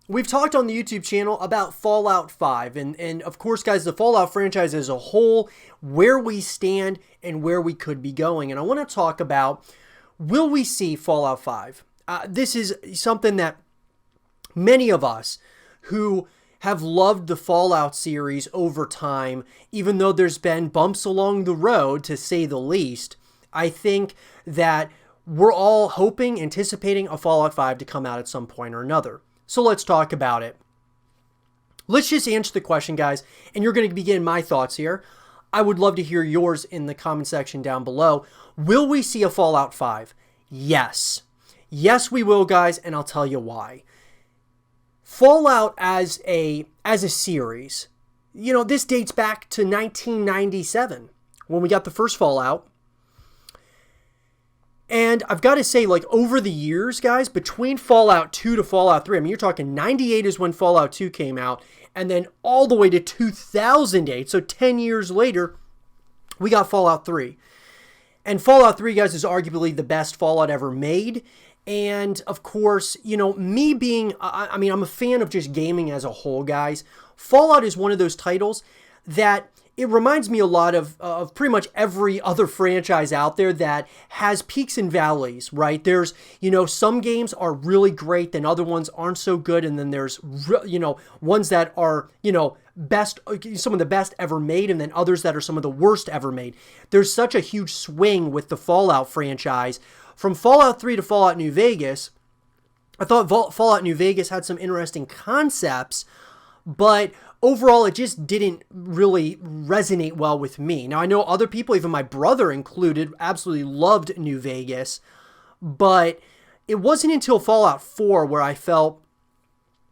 we've talked on the YouTube channel about Fallout 5, and of course, guys, the Fallout franchise as a whole, where we stand and where we could be going. And I want to talk about, will we see Fallout 5? This is something that many of us who have loved the Fallout series over time, even though there's been bumps along the road, to say the least, I think that we're all hoping, anticipating a Fallout 5 to come out at some point or another. So let's talk about it. Let's just answer the question, guys, and you're going to begin my thoughts here. I would love to hear yours in the comment section down below. Will we see a Fallout 5? Yes. Yes, we will, guys, and I'll tell you why. Fallout as a series, you know, this dates back to 1997 when we got the first Fallout. And I've got to say, like, over the years, guys, between Fallout 2 to Fallout 3, I mean, you're talking 98 is when Fallout 2 came out, and then all the way to 2008, so 10 years later, we got Fallout 3. And Fallout 3, guys, is arguably the best Fallout ever made. And, of course, you know, me being, I mean, I'm a fan of just gaming as a whole, guys. Fallout is one of those titles that it reminds me a lot of pretty much every other franchise out there that has peaks and valleys, right? There's, you know, some games are really great, then other ones aren't so good, and then there's, you know, ones that are, you know, best, some of the best ever made, and then others that are some of the worst ever made. There's such a huge swing with the Fallout franchise. From Fallout 3 to Fallout New Vegas, I thought Fallout New Vegas had some interesting concepts, but overall, it just didn't really resonate well with me. Now, I know other people, even my brother included, absolutely loved New Vegas, but it wasn't until Fallout 4 where I felt,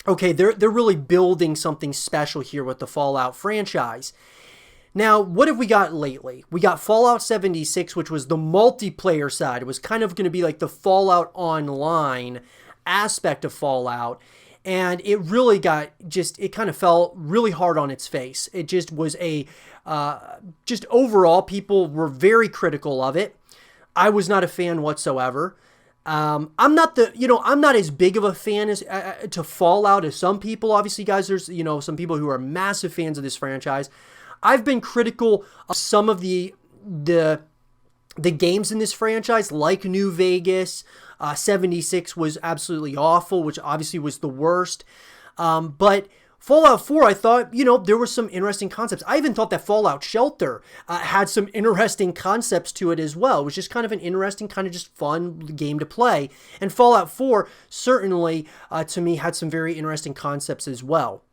okay, they're really building something special here with the Fallout franchise. Now, what have we got lately? We got Fallout 76, which was the multiplayer side. It was kind of going to be like the Fallout Online aspect of Fallout. And it really got it kind of fell really hard on its face. It just was just overall, people were very critical of it. I was not a fan whatsoever. I'm not as big of a fan as to Fallout as some people. Obviously, guys, there's, you know, some people who are massive fans of this franchise. I've been critical of some of the games in this franchise, like New Vegas. 76 was absolutely awful, which obviously was the worst. But Fallout 4, I thought, you know, there were some interesting concepts. I even thought that Fallout Shelter had some interesting concepts to it as well. It was just kind of an interesting, kind of just fun game to play. And Fallout 4 certainly, to me, had some very interesting concepts as well.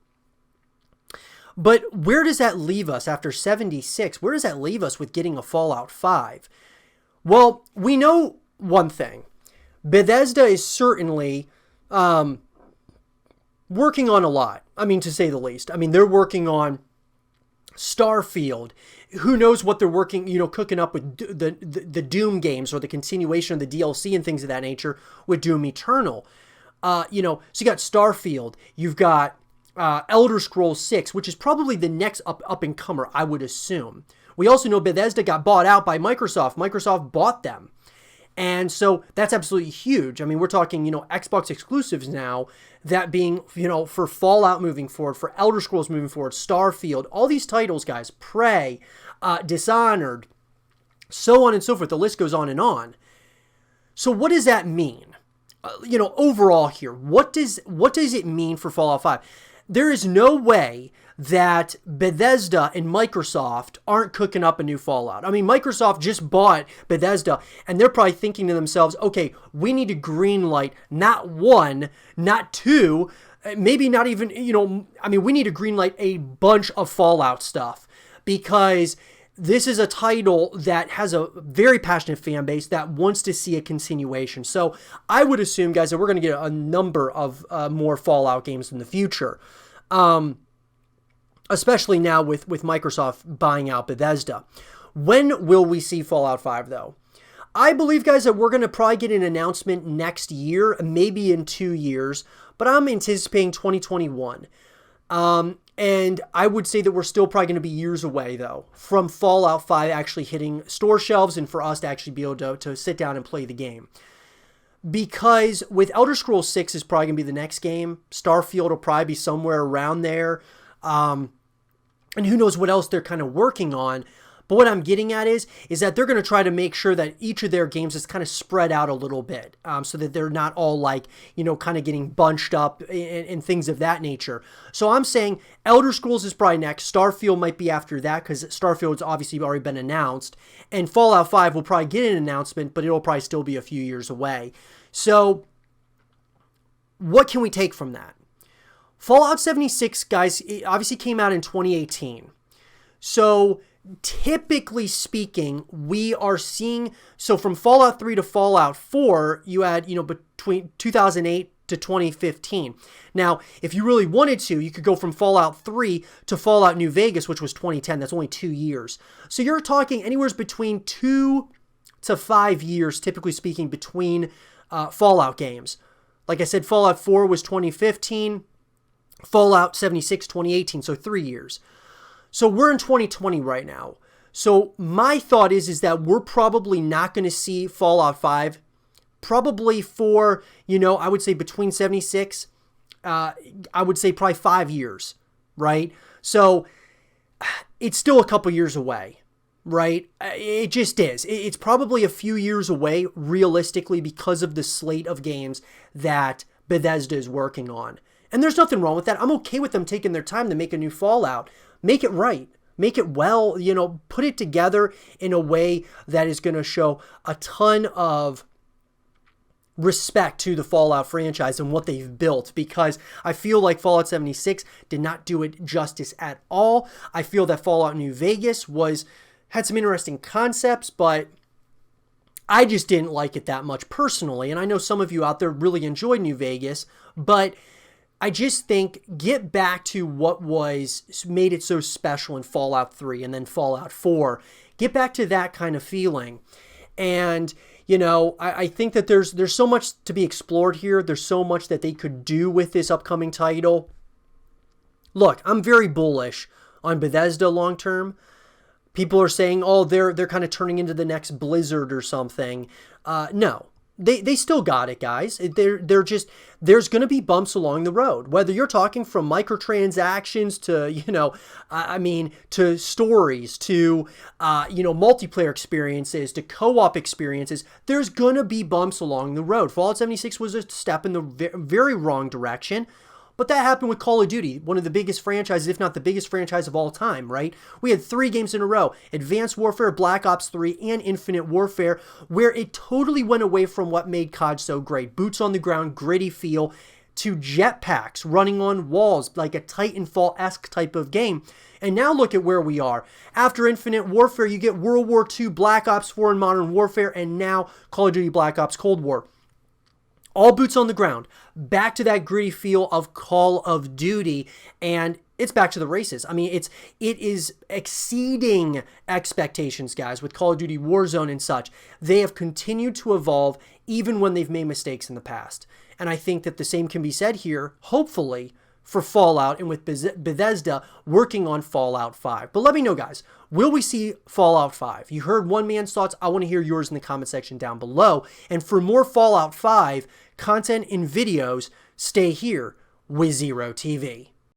But where does that leave us after 76? Where does that leave us with getting a Fallout 5? Well, we know one thing. Bethesda is certainly working on a lot. I mean, to say the least. I mean, they're working on Starfield. Who knows what they're working, you know, cooking up with the Doom games, or the continuation of the DLC and things of that nature with Doom Eternal. You know, so you got Starfield. You've got Elder Scrolls 6, which is probably the next up-and-comer, I would assume. We also know Bethesda got bought out by Microsoft. Microsoft bought them. And so that's absolutely huge. I mean, we're talking, you know, Xbox exclusives now, that being, you know, for Fallout moving forward, for Elder Scrolls moving forward, Starfield, all these titles, guys, Prey, Dishonored, so on and so forth. The list goes on and on. So what does that mean? You know, overall here, what does it mean for Fallout 5? There is no way that Bethesda and Microsoft aren't cooking up a new Fallout. I mean, Microsoft just bought Bethesda, and they're probably thinking to themselves, okay, we need to greenlight not one, not two, maybe not even, you know, I mean, we need to greenlight a bunch of Fallout stuff, because this is a title that has a very passionate fan base that wants to see a continuation. So I would assume, guys, that we're going to get a number of more Fallout games in the future. Especially now with Microsoft buying out Bethesda. When will we see Fallout 5, though? I believe, guys, that we're going to probably get an announcement next year, maybe in 2 years, but I'm anticipating 2021. And I would say that we're still probably going to be years away, though, from Fallout 5 actually hitting store shelves and for us to actually be able to sit down and play the game. because with Elder Scrolls 6 is probably going to be the next game. Starfield will probably be somewhere around there. And who knows what else they're kind of working on. But what I'm getting at is that they're going to try to make sure that each of their games is kind of spread out a little bit, so that they're not all like, kind of getting bunched up and things of that nature. So I'm saying Elder Scrolls is probably next. Starfield might be after that because Starfield's obviously already been announced. And Fallout 5 will probably get an announcement, but it'll probably still be a few years away. So what can we take from that? Fallout 76, guys, it obviously came out in 2018. So typically speaking, we are seeing, so from Fallout 3 to Fallout 4, you had, between 2008 to 2015. Now, if you really wanted to, you could go from Fallout 3 to Fallout New Vegas, which was 2010. That's only 2 years. So you're talking anywhere between 2 to 5 years, typically speaking, between Fallout games. Like I said, Fallout 4 was 2015, Fallout 76, 2018, so 3 years. So we're in 2020 right now. So my thought is that we're probably not going to see Fallout 5 probably for, I would say between 76, I would say probably 5 years, right? So it's still a couple years away, right? It just is. It's probably a few years away realistically because of the slate of games that Bethesda is working on. And there's nothing wrong with that. I'm okay with them taking their time to make a new Fallout. Make it right. Make it well, put it together in a way that is going to show a ton of respect to the Fallout franchise and what they've built, because I feel like Fallout 76 did not do it justice at all. I feel that Fallout New Vegas had some interesting concepts, but I just didn't like it that much personally. And I know some of you out there really enjoyed New Vegas, but I just think get back to what made it so special in Fallout 3 and then Fallout 4. Get back to that kind of feeling. And, I think that there's so much to be explored here. There's so much that they could do with this upcoming title. Look, I'm very bullish on Bethesda long term. People are saying, oh, they're kind of turning into the next Blizzard or something. No. They still got it, guys. There's going to be bumps along the road. Whether you're talking from microtransactions to, to stories, to, multiplayer experiences, to co-op experiences, there's going to be bumps along the road. Fallout 76 was a step in the very wrong direction. But that happened with Call of Duty, one of the biggest franchises, if not the biggest franchise of all time, right? We had 3 games in a row, Advanced Warfare, Black Ops 3, and Infinite Warfare, where it totally went away from what made COD so great. Boots on the ground, gritty feel, to jetpacks, running on walls, like a Titanfall-esque type of game. And now look at where we are. After Infinite Warfare, you get World War II, Black Ops 4, and Modern Warfare, and now Call of Duty Black Ops Cold War. All boots on the ground, back to that gritty feel of Call of Duty, and it's back to the races. It is exceeding expectations, guys, with Call of Duty Warzone and such. They have continued to evolve even when they've made mistakes in the past. And I think that the same can be said here, hopefully, for Fallout and with Bethesda working on Fallout 5. But let me know, guys, will we see Fallout 5? You heard one man's thoughts. I want to hear yours in the comment section down below. And for more Fallout 5 content and videos, stay here with Zero TV.